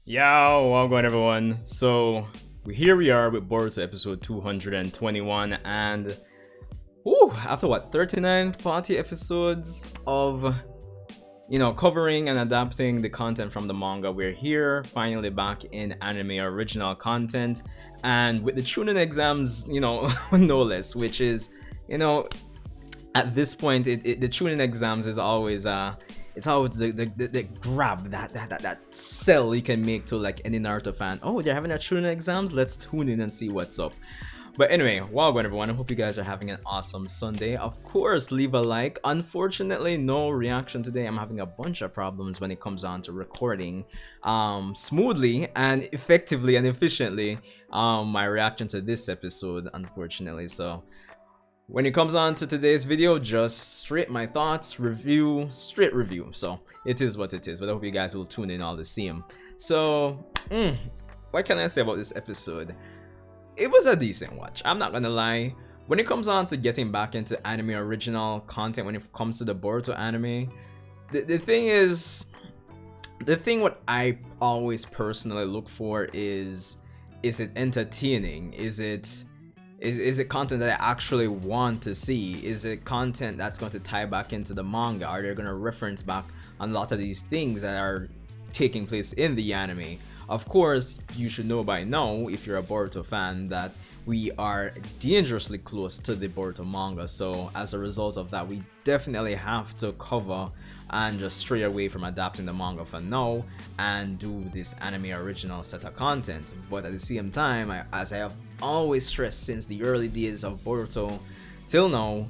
Yo, welcome everyone. So here we are with Boruto episode 221, and after what 39, 40 episodes of covering and adapting the content from the manga, we're here finally back in anime original content, and with the Chunin exams, no less, which is you know at this point, the tuning exams is always it's always the grab that sell you can make to like any Naruto fan. Oh, they're having a tuning exams, let's tune in and see what's up. But anyway, welcome everyone. I hope you guys are having an awesome Sunday. Of course, leave a like. Unfortunately, no reaction today. I'm having a bunch of problems when it comes down to recording smoothly and effectively and efficiently my reaction to this episode, unfortunately. So when it comes on to today's video, just straight my thoughts, straight review. So it is what it is, but I hope you guys will tune in all the same. So, what can I say about this episode? It was a decent watch, I'm not gonna lie. When it comes on to getting back into anime original content, when it comes to the Boruto anime, the thing what I always personally look for is it entertaining? Is it content that I actually want to see? Is it content that's going to tie back into the manga? Are they going to reference back on a lot of these things that are taking place in the anime? Of course, you should know by now, if you're a Boruto fan, that we are dangerously close to the Boruto manga. So as a result of that, we definitely have to cover and just stray away from adapting the manga for now and do this anime original set of content. But at the same time, as I have always stressed since the early days of Boruto till now,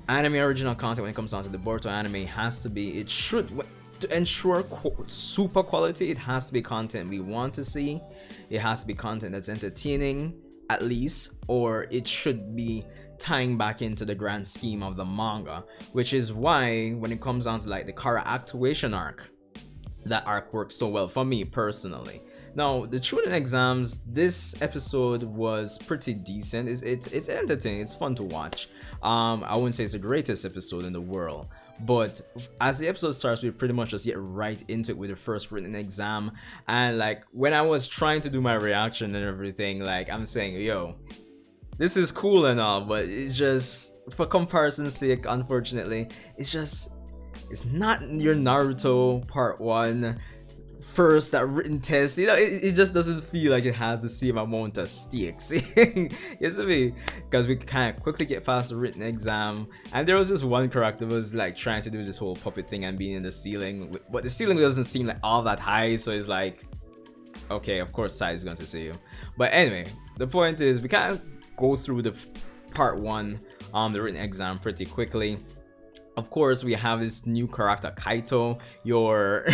anime original content when it comes down to the Boruto anime has to be, it should, to ensure super quality, it has to be content we want to see. It has to be content that's entertaining at least, or it should be tying back into the grand scheme of the manga, which is why when it comes down to like the Kara actuation arc, that arc works so well for me personally. Now the Chunin exams, this episode was pretty decent. It's entertaining, it's fun to watch. I wouldn't say it's the greatest episode in the world, but as the episode starts, we pretty much just get right into it with the first written exam. And like when I was trying to do my reaction and everything, like I'm saying, yo, this is cool and all, but it's just, for comparison's sake, unfortunately, it's not your Naruto part 1 first, that written test. It just doesn't feel like it has the same amount of stakes. Yes, to me, because we kind of quickly get past the written exam, and there was this one character was like trying to do this whole puppet thing and being in the ceiling, but the ceiling doesn't seem like all that high, so it's like, okay, of course Sai is going to see you. But anyway, the point is we kind of go through the part 1 the written exam pretty quickly. Of course, we have this new character Kaito, your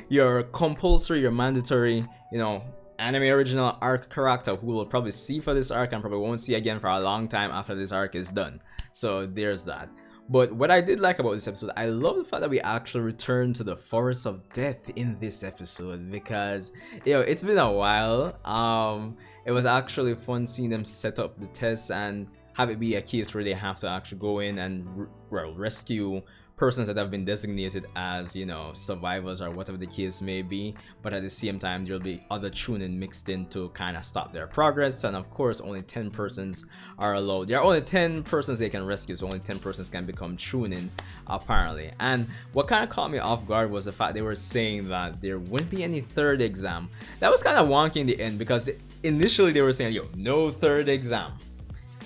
your compulsory, your mandatory, anime original arc character who we'll probably see for this arc and probably won't see again for a long time after this arc is done. So there's that. But what I did like about this episode, I love the fact that we actually returned to the Forest of Death in this episode, because it's been a while. It was actually fun seeing them set up the tests and have it be a case where they have to actually go in and rescue persons that have been designated as survivors or whatever the case may be, but at the same time there'll be other Chunin mixed in to kind of stop their progress. And of course only 10 persons are allowed. There are only 10 persons they can rescue, so only 10 persons can become Chunin apparently. And what kind of caught me off guard was the fact they were saying that there wouldn't be any third exam. That was kind of wonky in the end, because initially they were saying, yo, no third exam,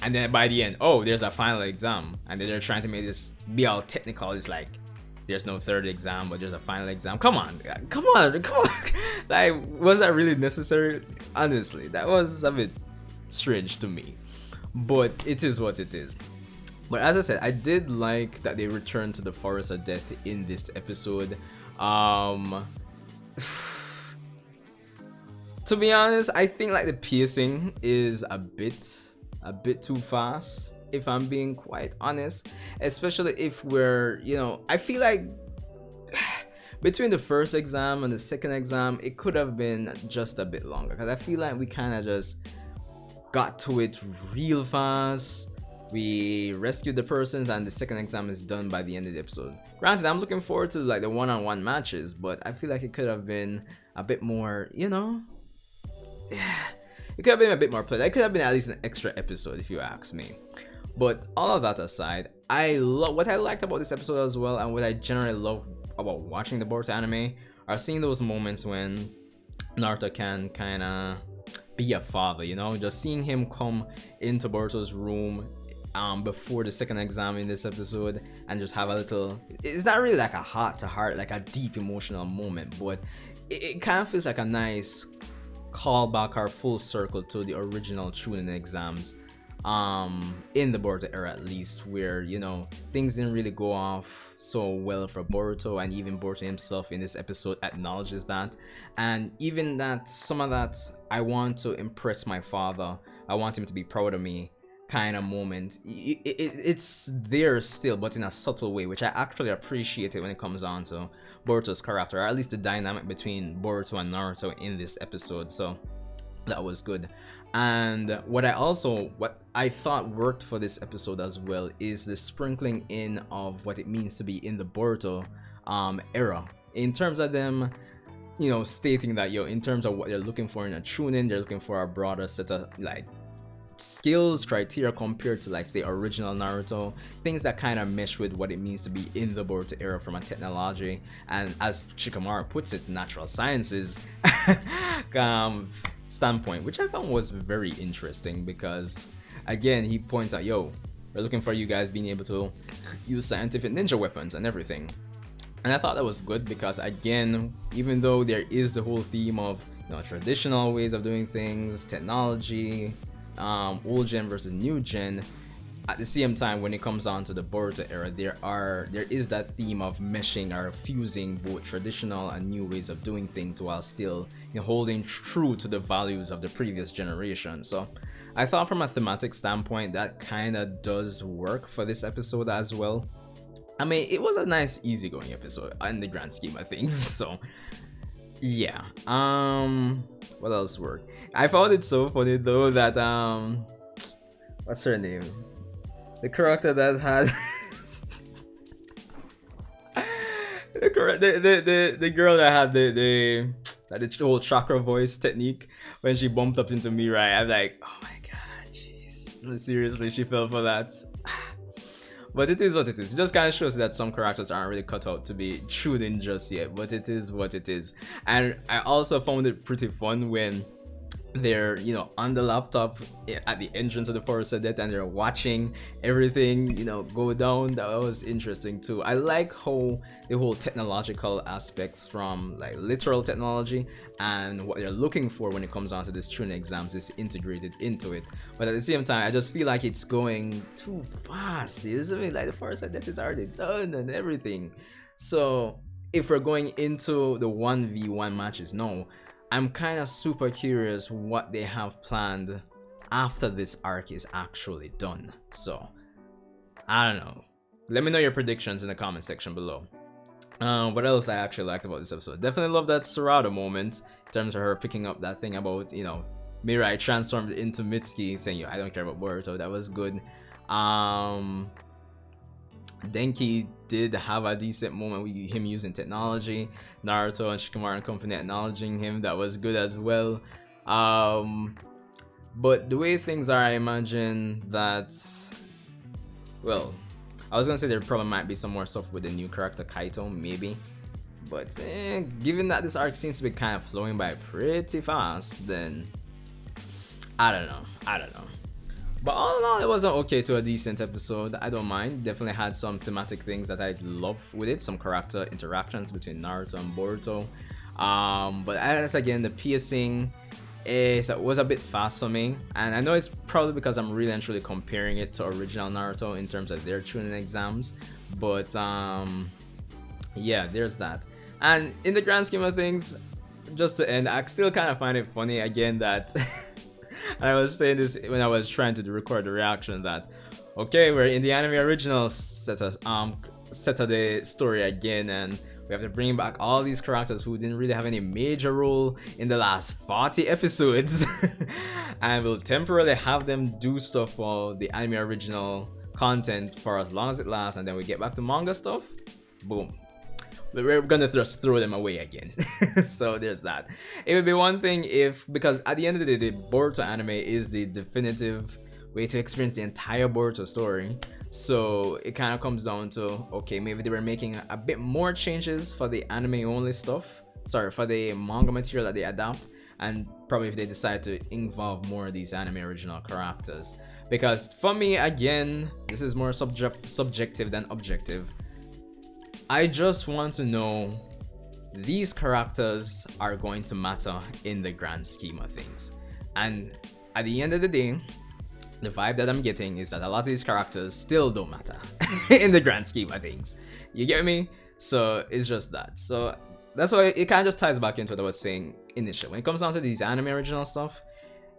and then by the end, oh, there's a final exam, and then they're trying to make this be all technical. It's like there's no third exam, but there's a final exam. Come on. Like, was that really necessary? Honestly, that was a bit strange to me, but it is what it is. But as I said, I did like that they returned to the Forest of Death in this episode. To be honest, I think like the pacing is a bit too fast, if I'm being quite honest, especially if we're, I feel like between the first exam and the second exam, it could have been just a bit longer, because I feel like we kind of just got to it real fast. we rescued the persons, and the second exam is done by the end of the episode. Granted, I'm looking forward to like the one-on-one matches, but I feel like it could have been a bit more, you know, yeah, it could have been a bit more played. It could have been at least an extra episode if you ask me. But all of that aside, I love what I liked about this episode as well, and what I generally love about watching the Boruto anime are seeing those moments when Naruto can kind of be a father, you know, just seeing him come into Boruto's room before the second exam in this episode and just have a little, it's not really like a heart to heart, like a deep emotional moment, but it kind of feels like a nice callback or full circle to the original Chunin exams in the Boruto era, at least, where, you know, things didn't really go off so well for Boruto, and even Boruto himself in this episode acknowledges that. And even that, some of that I want to impress my father, I want him to be proud of me kind of moment, it's there still, but in a subtle way, which I actually appreciate it when it comes on to Boruto's character, or at least the dynamic between Boruto and Naruto in this episode. So that was good. And what I thought worked for this episode as well is the sprinkling in of what it means to be in the Boruto era, in terms of them, you know, stating that, yo, in terms of what they're looking for in a Chunin, they're looking for a broader set of like skills criteria compared to like the original Naruto, things that kind of mesh with what it means to be in the Boruto era from a technology and, as Shikamaru puts it, natural sciences standpoint, which I found was very interesting, because again, he points out, yo, we're looking for you guys being able to use scientific ninja weapons and everything. And I thought that was good, because again, even though there is the whole theme of, you know, traditional ways of doing things, technology, old gen versus new gen, at the same time, when it comes on to the Boruto era, there is that theme of meshing or fusing both traditional and new ways of doing things, while still, you know, holding true to the values of the previous generation. So I thought from a thematic standpoint that kind of does work for this episode as well. I mean, it was a nice easygoing episode in the grand scheme of things. So yeah, what else worked? I found it so funny though that what's her name, the character that had the girl that had the whole chakra voice technique, when she bumped up into Mirai, I'm like, oh my god, jeez, seriously, she fell for that. But it is what it is. It just kind of shows that some characters aren't really cut out to be Chunin just yet, but it is what it is. And I also found it pretty fun when they're, you know, on the laptop at the entrance of the forest of death, and they're watching everything, you know, go down. That was interesting too. I like how the whole technological aspects, from like literal technology and what they're looking for when it comes on to this Chunin exams, is integrated into it. But at the same time, I just feel like it's going too fast, isn't it? Like the forest of death is already done and everything. So if we're going into the 1v1 matches, no, I'm kind of super curious what they have planned after this arc is actually done. So I don't know. Let me know your predictions in the comment section below. What else I actually liked about this episode? Definitely love that Sarada moment, in terms of her picking up that thing about, you know, Mirai transformed into Mitsuki, saying, yo, I don't care about Boruto. That was good. Denki did have a decent moment with him using technology. Naruto and Shikamaru and company acknowledging him, that was good as well. But the way things are, I imagine that, well, I was gonna say there probably might be some more stuff with the new character Kaito, maybe. But given that this arc seems to be kind of flowing by pretty fast, then I don't know. But all in all, it was an okay to a decent episode. I don't mind. Definitely had some thematic things that I love with it. Some character interactions between Naruto and Boruto. But as again, the pacing was a bit fast for me. And I know it's probably because I'm really and truly comparing it to original Naruto in terms of their Chunin exams. But yeah, there's that. And in the grand scheme of things, just to end, I still kind of find it funny again that and I was saying this when I was trying to record the reaction, that okay, we're in the anime original set of the story again, and We have to bring back all these characters who didn't really have any major role in the last 40 episodes. And we'll temporarily have them do stuff for the anime original content for as long as it lasts, and then we get back to manga stuff. Boom. We're gonna just throw them away again. So there's that. It would be one thing if, because at the end of the day, the Boruto anime is the definitive way to experience the entire Boruto story. So it kind of comes down to, okay, maybe they were making a bit more changes for the anime only stuff, sorry, for the manga material that they adapt, and probably if they decide to involve more of these anime original characters. Because for me, again, this is more subjective than objective. I just want to know these characters are going to matter in the grand scheme of things. And at the end of the day, the vibe that I'm getting is that a lot of these characters still don't matter in the grand scheme of things. You get me? So it's just that. So that's why it kind of just ties back into what I was saying initially. When it comes down to these anime original stuff,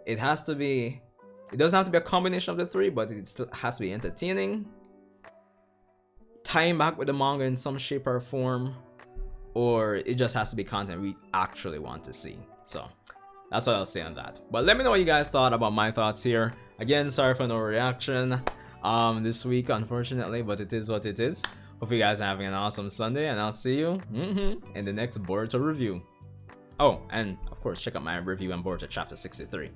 it doesn't have to be a combination of the three, but it still has to be entertaining, tying back with the manga in some shape or form, or it just has to be content we actually want to see. So that's what I'll say on that. But let me know what you guys thought about my thoughts here. Again, sorry for no reaction this week, unfortunately, but it is what it is. Hope you guys are having an awesome Sunday, and I'll see you in the next Boruto review. Oh, and of course, check out my review on Boruto chapter 63.